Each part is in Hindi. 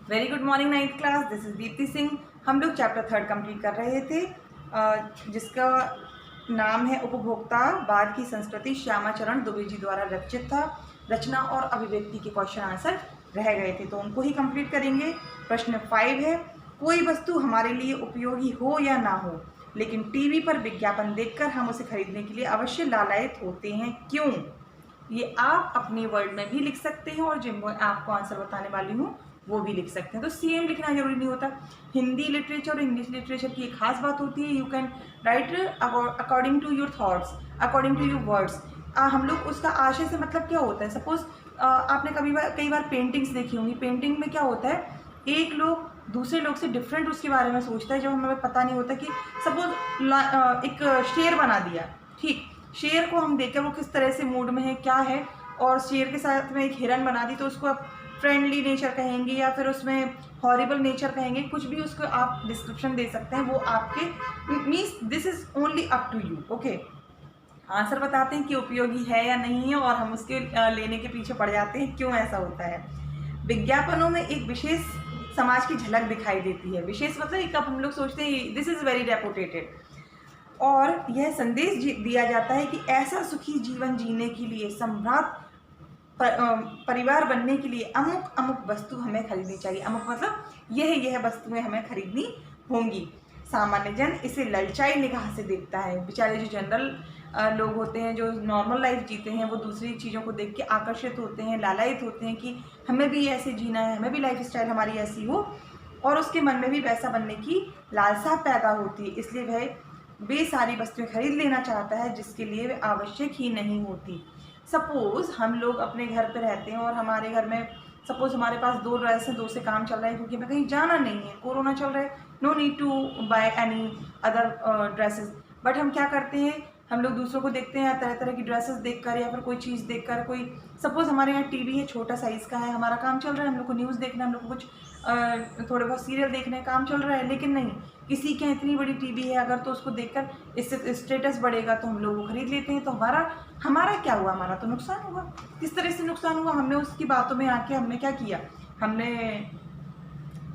Very good morning ninth class, this is Deepti Singh. हम लोग चैप्टर 3 कंप्लीट कर रहे थे, जिसका नाम है उपभोक्तावाद की संस्कृति। श्यामाचरण दुबे जी द्वारा रचित था। रचना और अभिव्यक्ति के क्वेश्चन आंसर रह गए थे, तो उनको ही कंप्लीट करेंगे। प्रश्न 5 है, कोई वस्तु हमारे लिए उपयोगी हो या ना हो, लेकिन टीवी पर विज्ञापन देखकर हम उसे खरीदने के लिए अवश्य लालायित होते हैं, क्यों? ये आप अपने वर्ड में भी लिख सकते हैं और जिनको आपको आंसर बताने वाली हूँ वो भी लिख सकते हैं। तो सेम लिखना जरूरी नहीं होता। हिंदी लिटरेचर और इंग्लिश लिटरेचर की एक खास बात होती है, you can write according to your thoughts, according to your words. हम लोग उसका आशय से मतलब क्या होता है। सपोज आपने कई बार पेंटिंग्स देखी होंगी। पेंटिंग में क्या होता है, एक लोग दूसरे लोग से डिफरेंट उसके बारे में सोचता है, जब हमें पता नहीं होता कि सपोज एक शेर बना दिया, ठीक, शेर को हम देखकर वो किस तरह से मूड में है, क्या है, और शेर के साथ में एक हिरन बना दी तो उसको आप फ्रेंडली नेचर कहेंगे या फिर उसमें हॉरिबल नेचर कहेंगे, कुछ भी उसको आप डिस्क्रिप्शन दे सकते हैं। वो आपके means this is only up to you. Okay, answer बताते हैं कि उपयोगी है या नहीं है, और हम उसके लेने के पीछे पड़ जाते हैं, क्यों ऐसा होता है। विज्ञापनों में एक विशेष समाज की झलक दिखाई देती है। विशेष मतलब एक हम लोग सोचते हैं दिस इज़ वेरी रेपुटेटेड, और यह संदेश दिया जाता है कि ऐसा सुखी जीवन जीने के लिए, सम्राट परिवार बनने के लिए अमुक अमुक वस्तु हमें खरीदनी चाहिए। अमुक मतलब यह वस्तुएं हमें खरीदनी होंगी। सामान्य जन इसे ललचाई निगाह से देखता है। बेचारे जो जनरल लोग होते हैं, जो नॉर्मल लाइफ जीते हैं, वो दूसरी चीज़ों को देख के आकर्षित होते हैं, लालायित होते हैं कि हमें भी ऐसे जीना है, हमें भी लाइफ स्टाइल हमारी ऐसी हो, और उसके मन में भी वैसा बनने की लालसा पैदा होती है। इसलिए वह वे सारी वस्तुएं खरीद लेना चाहता है जिसके लिए वे आवश्यक ही नहीं होती। सपोज़ हम लोग अपने घर पे रहते हैं और हमारे घर में सपोज़ हमारे पास 2 ड्रेस हैं, 2 से काम चल रहा है क्योंकि हमें कहीं जाना नहीं है, कोरोना चल रहा है, no need to buy any other dresses. But हम क्या करते हैं, हम लोग दूसरों को देखते हैं तरह तरह की ड्रेसेस देखकर या फिर कोई चीज़ देखकर। कोई सपोज़ हमारे यहाँ टीवी है, छोटा साइज़ का है, हमारा काम चल रहा है, हम लोग को न्यूज़ देखना है, हम लोग को कुछ थोड़े बहुत सीरियल देखने का काम चल रहा है, लेकिन नहीं, किसी के यहाँ इतनी बड़ी टीवी है अगर, तो उसको देखकर इससे स्टेटस बढ़ेगा तो हम लोग वो खरीद लेते हैं। तो हमारा क्या हुआ, हमारा तो नुकसान हुआ। किस तरह से नुकसान हुआ, हमने उसकी बातों में आके हमने क्या किया, हमने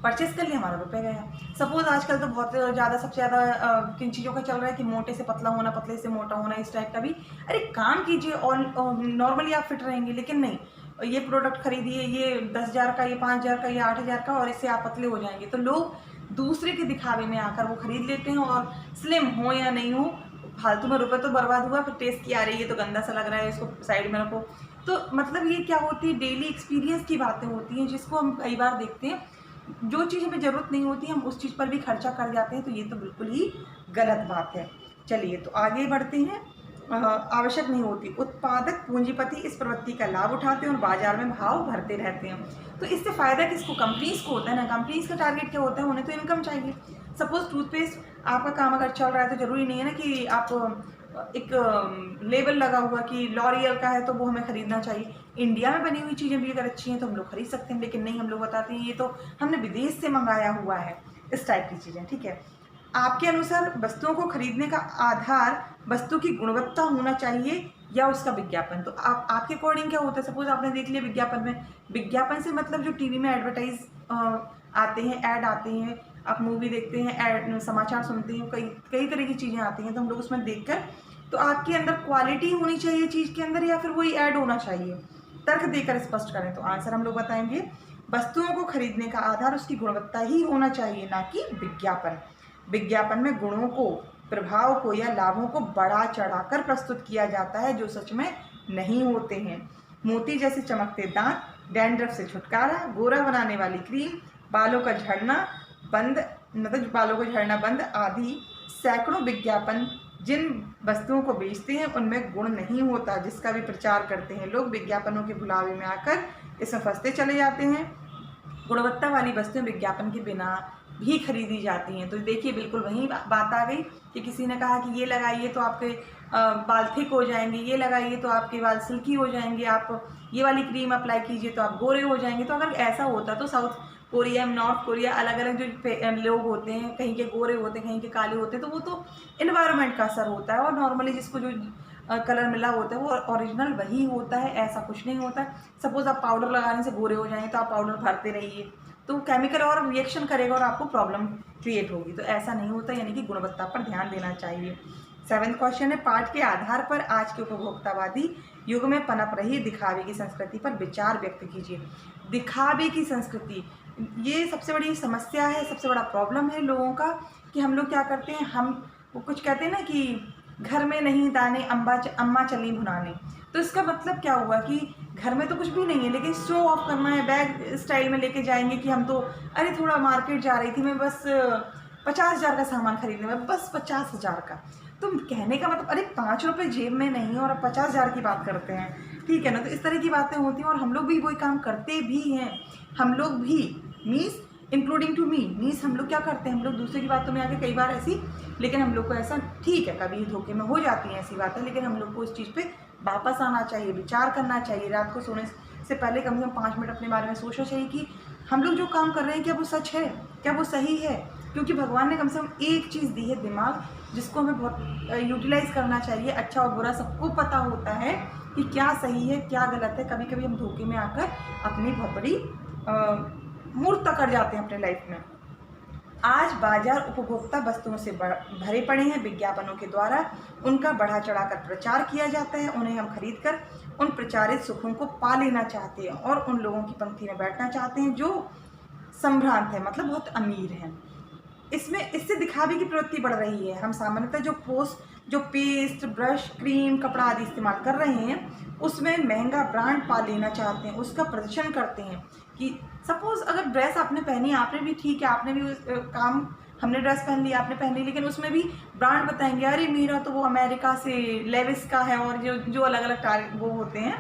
परचेस कर लिया, हमारा रुपये गया। सपोज आजकल तो बहुत ज़्यादा, सबसे ज़्यादा किन चीज़ों का चल रहा है कि मोटे से पतला होना, पतले से मोटा होना, इस टाइप का भी। अरे काम कीजिए और नॉर्मली आप फिट रहेंगे, लेकिन नहीं, ये प्रोडक्ट खरीदिए, ये 10,000 का, ये 5,000 का, ये 8,000 का, और इससे आप पतले हो जाएंगे। तो लोग दूसरे के दिखावे में आकर वो खरीद लेते हैं, और स्लिम हो या नहीं हो, फालतू में रुपये तो बर्बाद हुआ, फिर टेस्ट की आ रही है तो गंदा सा लग रहा है, इसको साइड में रखो। तो मतलब ये क्या होती है, डेली एक्सपीरियंस की बातें होती हैं, जिसको हम कई बार देखते हैं। जो चीज़ हमें ज़रूरत नहीं होती हम उस चीज़ पर भी खर्चा कर जाते हैं, तो ये तो बिल्कुल ही गलत बात है। चलिए तो आगे बढ़ते हैं। आवश्यक नहीं होती। उत्पादक पूंजीपति इस प्रवृत्ति का लाभ उठाते हैं और बाजार में भाव भरते रहते हैं। तो इससे फ़ायदा किसको, कंपनीज़ को होता है ना। कंपनीज़ का टारगेट क्या होता है, उन्हें तो इनकम चाहिए। सपोज़ टूथपेस्ट आपका काम अगर चल रहा है तो ज़रूरी नहीं है ना कि आप एक लेबल लगा हुआ कि लॉरियल का है तो वो हमें ख़रीदना चाहिए। इंडिया में बनी हुई चीज़ें भी अगर अच्छी हैं तो हम लोग खरीद सकते हैं, लेकिन नहीं, हम लोग बताते हैं ये तो हमने विदेश से मंगाया हुआ है, इस टाइप की चीज़ें। ठीक है, आपके अनुसार वस्तुओं को खरीदने का आधार वस्तु की गुणवत्ता होना चाहिए या उसका विज्ञापन? तो आपके अकॉर्डिंग क्या होता है? सपोज आपने देख लिया विज्ञापन में, विज्ञापन से मतलब जो टीवी में एडवर्टाइज आते हैं, ऐड आते हैं, आप मूवी देखते हैं, ऐड समाचार सुनते हैं, कई कई तरह की चीज़ें आती हैं, तो हम लोग उसमें देखकर, तो आपके अंदर क्वालिटी होनी चाहिए चीज़ के अंदर या फिर वही ऐड होना चाहिए? तर्क देकर स्पष्ट करें। तो आंसर हम लोग बताएंगे, वस्तुओं को खरीदने का आधार उसकी गुणवत्ता ही होना चाहिए, ना कि विज्ञापन। विज्ञापन में गुणों को, प्रभाव को या लाभों को बढ़ा चढ़ाकर प्रस्तुत किया जाता है जो सच में नहीं होते हैं। मोती जैसे चमकते दांत, डैंड्रफ से छुटकारा, गोरा बनाने वाली क्रीम, बालों का झड़ना बंद, मतलब बालों का झड़ना बंद आदि सैकड़ों विज्ञापन जिन वस्तुओं को बेचते हैं उनमें गुण नहीं होता, जिसका भी प्रचार करते हैं लोग। विज्ञापनों के भुलावे में आकर इसमें फंसते चले जाते हैं। गुणवत्ता वाली वस्तुएं विज्ञापन के बिना भी खरीदी जाती हैं। तो देखिए बिल्कुल वही बात आ गई कि किसी ने कहा कि ये लगाइए तो आपके बाल थिक हो जाएंगे, ये लगाइए तो आपके बाल सिल्की हो जाएंगे, आप ये वाली क्रीम अप्लाई कीजिए तो आप गोरे हो जाएंगे। तो अगर ऐसा होता तो साउथ कोरिया, नॉर्थ कोरिया, अलग अलग जो लोग होते हैं, कहीं के गोरे होते हैं, कहीं के काले होते हैं, तो वो तो इन्वायरमेंट का असर होता है, और नॉर्मली जिसको जो कलर मिला होता है वो ओरिजिनल वही होता है, ऐसा कुछ नहीं होता है। सपोज़ आप पाउडर लगाने से गोरे हो जाएंगे तो आप पाउडर भरते रहिए, तो केमिकल और रिएक्शन करेगा और आपको प्रॉब्लम क्रिएट होगी। तो ऐसा नहीं होता, यानी कि गुणवत्ता पर ध्यान देना चाहिए। 7वां क्वेश्चन है, पाठ के आधार पर आज के उपभोक्तावादी युग में पनप रही दिखावे की संस्कृति पर विचार व्यक्त कीजिए। दिखावे की संस्कृति, ये सबसे बड़ी समस्या है, सबसे बड़ा प्रॉब्लम है लोगों का कि हम लोग क्या करते हैं, हम वो कुछ कहते हैं ना कि घर में नहीं दाने अम्मा चली भुनाने। तो इसका मतलब क्या हुआ कि घर में तो कुछ भी नहीं है, लेकिन शो ऑफ करना है, बैग स्टाइल में लेके जाएंगे कि हम तो अरे थोड़ा मार्केट जा रही थी मैं, बस 50,000 का सामान खरीदने में, बस 50,000 का। तो कहने का मतलब अरे 5 रुपये जेब में नहीं और अब 50,000 की बात करते हैं, ठीक है ना। तो इस तरह की बातें होती हैं और हम लोग भी वही काम करते भी हैं। हम लोग भी means including to me, means हम लोग क्या करते हैं, हम लोग दूसरे की बातों में आके कई बार ऐसी, लेकिन हम लोग को ऐसा ठीक है कभी धोखे में हो जाती हैं ऐसी बातें, लेकिन हम लोग को इस चीज़ पे वापस आना चाहिए, विचार करना चाहिए। रात को सोने से पहले कम से कम 5 मिनट अपने बारे में सोचना चाहिए कि हम लोग जो काम कर रहे हैं क्या वो सच है, क्या वो सही है। क्योंकि भगवान ने कम से कम एक चीज़ दी है, दिमाग, जिसको हमें बहुत यूटिलाइज़ करना चाहिए। अच्छा और बुरा सबको पता होता है कि क्या सही है क्या गलत है। कभी कभी हम धोखे में आकर अपनी बहुत बड़ी मूर्खता कर जाते हैं अपने लाइफ में। आज बाजार उपभोक्ता वस्तुओं से भरे पड़े हैं। विज्ञापनों के द्वारा उनका बढ़ा चढ़ाकर प्रचार किया जाता है। उन्हें हम खरीदकर उन प्रचारित सुखों को पा लेना चाहते हैं और उन लोगों की पंक्ति में बैठना चाहते हैं जो संभ्रांत है, मतलब बहुत अमीर हैं। इससे दिखावे की प्रवृत्ति बढ़ रही है। हम सामान्यतः जो पेस्ट, ब्रश, क्रीम, कपड़ा आदि इस्तेमाल कर रहे हैं उसमें महंगा ब्रांड पा लेना चाहते हैं, उसका प्रदर्शन करते हैं। कि सपोज अगर ड्रेस आपने पहनी, आपने भी ठीक है, आपने भी काम, हमने ड्रेस पहन ली, आपने पहन ली, लेकिन उसमें भी ब्रांड बताएंगे, अरे मेरा तो वो अमेरिका से लेविस का है, और जो अलग अलग वो होते हैं,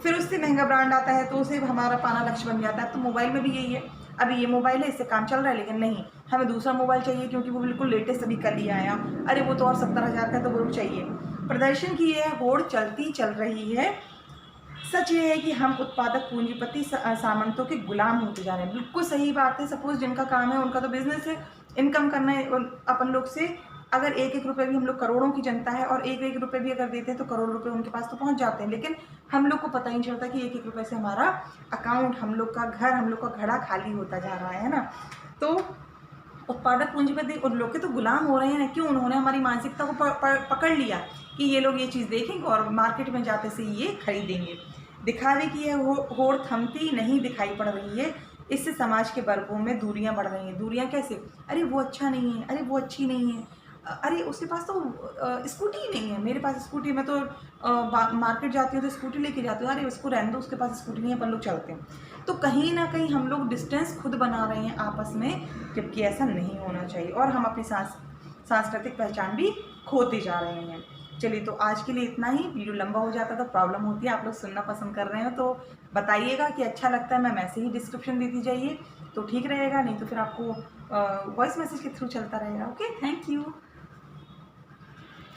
फिर उससे महंगा ब्रांड आता है तो उसे हमारा पाना लक्ष्य बन जाता है। तो मोबाइल में भी यही है, अभी ये मोबाइल है, इससे काम चल रहा है, लेकिन नहीं, हमें दूसरा मोबाइल चाहिए क्योंकि वो बिल्कुल लेटेस्ट अभी कल ही आया, अरे वो तो और 70,000 का, तो वो चाहिए। प्रदर्शन की यह होड़ चलती चल रही है। सच ये है कि हम उत्पादक पूंजीपति सामंतों के गुलाम होते जा रहे हैं। बिल्कुल सही बात है। सपोज जिनका काम है, उनका तो बिजनेस है, इनकम करना है अपन लोग से। अगर 1-1 रुपये भी, हम लोग करोड़ों की जनता है और 1-1 रुपये भी अगर देते हैं तो करोड़ रुपए उनके पास तो पहुंच जाते हैं, लेकिन हम लोग को पता ही नहीं चलता कि 1-1 रुपये से हमारा अकाउंट, हम लोग का घर, हम लोग का घड़ा खाली होता जा रहा है ना। तो उत्पादक पूंजीपति उन लोग के तो गुलाम हो रहे हैं। क्यों? उन्होंने हमारी मानसिकता को पकड़ लिया कि ये लोग ये चीज़ देखेंगे और मार्केट में जाते से ये खरीदेंगे। दिखावे की यह होड़ थमती नहीं दिखाई पड़ रही है। इससे समाज के वर्गों में दूरियां बढ़ रही हैं। दूरियां कैसे? अरे वो अच्छा नहीं है, अरे वो अच्छी नहीं है, अरे उसके पास तो स्कूटी ही नहीं है, मेरे पास स्कूटी, मैं तो मार्केट जाती हूँ तो स्कूटी लेके जाती हूँ, अरे उसको रहने दो, उसके पास स्कूटी नहीं है, अपन लोग चलते हैं। तो कहीं ना कहीं हम लोग डिस्टेंस खुद बना रहे हैं आपस में, जबकि ऐसा नहीं होना चाहिए, और हम अपनी सांस्कृतिक पहचान भी खोते जा रहे हैं। चलिए, तो आज के लिए इतना ही। वीडियो लंबा हो जाता तो प्रॉब्लम होती है, आप लोग सुनना पसंद कर रहे हो तो बताइएगा कि अच्छा लगता है, मैं वैसे ही डिस्क्रिप्शन देती जाइए तो ठीक रहेगा, नहीं तो फिर आपको वॉइस मैसेज के थ्रू चलता रहेगा। Okay, thank you.